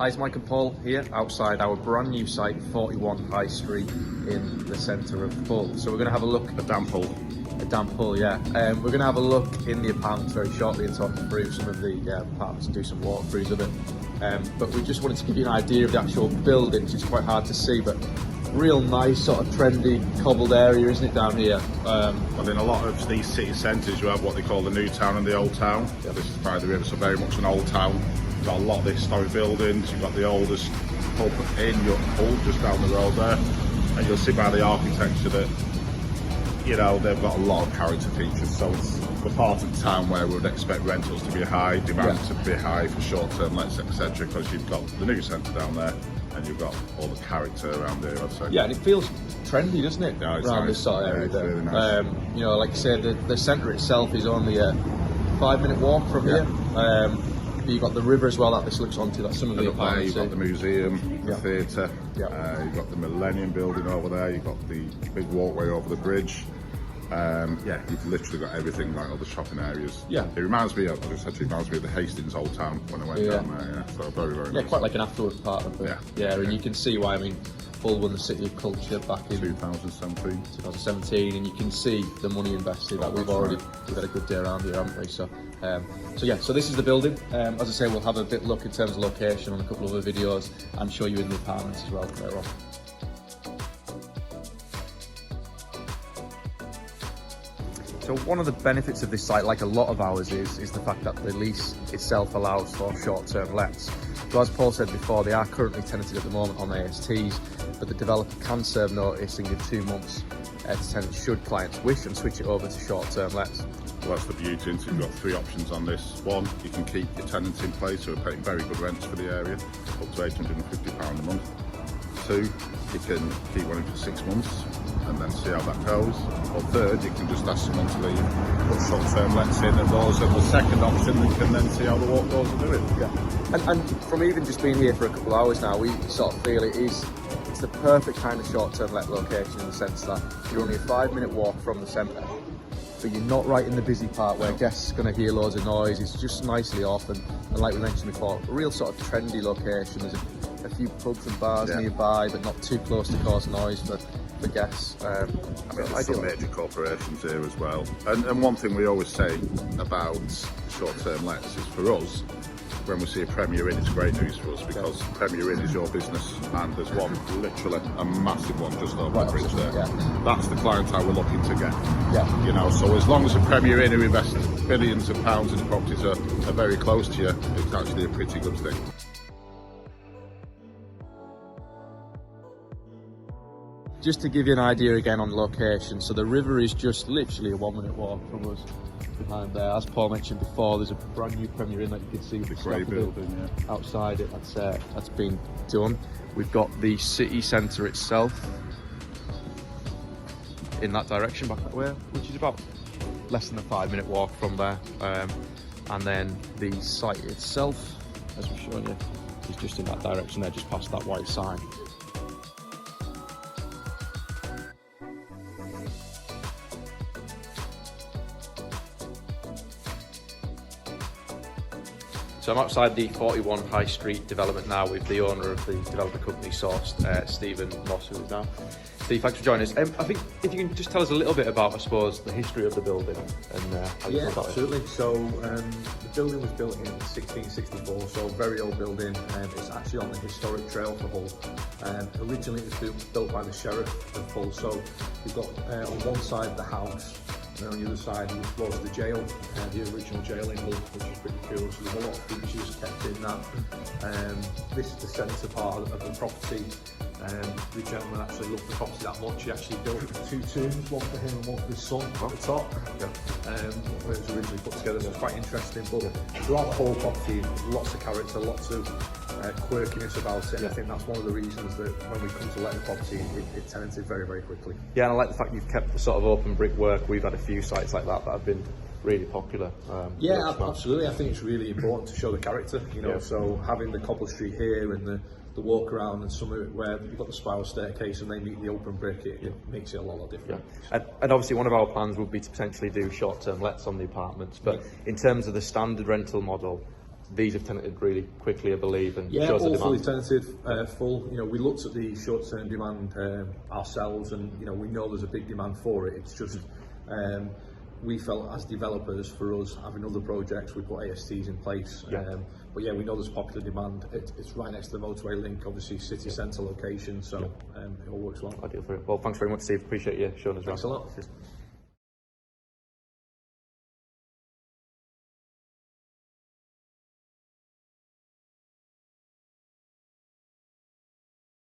Hi, it's Mike and Paul here outside our brand new site, 41 High Street in the centre of Hull. So we're going to have a look. A damp Hull. A damp Hull, yeah. We're going to have a look in the apartments very shortly and talk through some of the apartments and do some walkthroughs of it. But we just wanted to give you an idea of the actual building, which is quite hard to see, but real nice sort of trendy cobbled area, isn't it, down here? Well, in a lot of these city centres you have what they call the new town and the old town. Yeah. This is by the river, so very much an old town. You've got a lot of the historic buildings, you've got the oldest pub in your Hull, just down the road there, and you'll see by the architecture that, you know, they've got a lot of character features. So it's the part of town where we would expect rentals to be high, demand to be high for short-term lets, etc., because you've got the new centre down there and you've got all the character around here, I'd say. Yeah, and it feels trendy, doesn't it? Yeah, it's around nice. This sort of area. It's really nice. You know, like I said, the centre itself is only a 5-minute walk from here. You've got the river as well that this looks onto, that's some of the apartments. You've got the museum, the theatre, Yeah. you've got the Millennium building over there, you've got the big walkway over the bridge. Yeah, you've literally got everything, like all the shopping areas. Yeah. It reminds me of the Hastings Old Town when I went down there, yeah. So very, very nice. Yeah, quite like an affluent part of it. Yeah, and you can see why, I mean, Hull won the City of Culture back in 2017, and you can see the money invested that we've had a good day around here, haven't we? So so this is the building. As I say, we'll have a bit look in terms of location on a couple of other videos and show you in the apartments as well later on. So one of the benefits of this site, like a lot of ours, is the fact that the lease itself allows for short-term lets. So as Paul said before, they are currently tenanted at the moment on ASTs, but the developer can serve notice and give 2 months to tenants should clients wish and switch it over to short-term lets. Well, that's the beauty, and so you've got 3 options on this. One, you can keep your tenants in place who are paying very good rents for the area, up to £850 a month. 2, you can keep one in for 6 months and then see how that goes. Or 3rd, you can just ask someone to leave, put short-term lets in, and those are the second option. You can then see how the walk goes and do it. Yeah. And from even just being here for a couple of hours now, we sort of feel it's the perfect kind of short-term let location in the sense that you're only a 5-minute walk from the centre. So you're not right in the busy part where guests are going to hear loads of noise. It's just nicely off, and like we mentioned before, a real sort of trendy location. There's a few pubs and bars nearby, but not too close to cause noise for guests. I mean, there's some major corporations here as well. And one thing we always say about short-term lets is, for us, when we see a Premier Inn, it's great news for us, because Premier Inn is your business, and there's one, literally a massive one just over the bridge there. That's the clientele we're looking to get. You know, so as long as a Premier Inn who invests billions of pounds in properties are very close to you, it's actually a pretty good thing. Just to give you an idea again on location, so the river is just literally a 1-minute walk from us behind there. As Paul mentioned before, there's a brand new Premier Inn that you can see the grey building outside it. That's been done. We've got the city centre itself in that direction back that way, which is about less than a 5-minute walk from there. And then the site itself, as we've shown you, is just in that direction there, just past that white sign. So I'm outside the 41 High Street development now with the owner of the developer company Sourced, Stephen Moss, who is now. Steve, thanks for joining us. I think if you can just tell us a little bit about, I suppose, the history of the building and how you feel about absolutely. It. So the building was built in 1664, so very old building. It's actually on the historic trail for Hull. Originally it was built by the Sheriff of Hull, so you've got on one side the house, and on the other side was the jail, the original jail in Hull, which is pretty cool. So there's a lot of features kept in that. This is the centre part of the property. The gentleman actually loved the property that much. He actually built 2 tombs, one for him and one for his son at the top. Where it was originally put together, so it's quite interesting. But throughout the whole property, lots of character, lots of quirkiness about it. And I think that's one of the reasons that when we come to let the property, it tenanted very, very quickly. Yeah, and I like the fact you've kept the sort of open brick work. We've had a few sites like that have been really popular. Absolutely. I think it's really important to show the character, you know. So having the cobble street here and the walk around and some of it where you've got the spiral staircase and they meet the open brick, it makes it a lot different. And obviously one of our plans would be to potentially do short-term lets on the apartments, but in terms of the standard rental model, these have tenanted really quickly, I believe, and Yeah, shows the all fully demand. tenanted, full. You know, we looked at the short-term demand ourselves, and you know, we know there's a big demand for it. It's just we felt as developers, for us having other projects, we put ASTs in place. Yeah. But yeah, we know there's popular demand. It's right next to the motorway link, obviously city centre location, so it all works well. Ideal for it. Well, thanks very much, Steve. Appreciate you showing us around. Thanks a lot.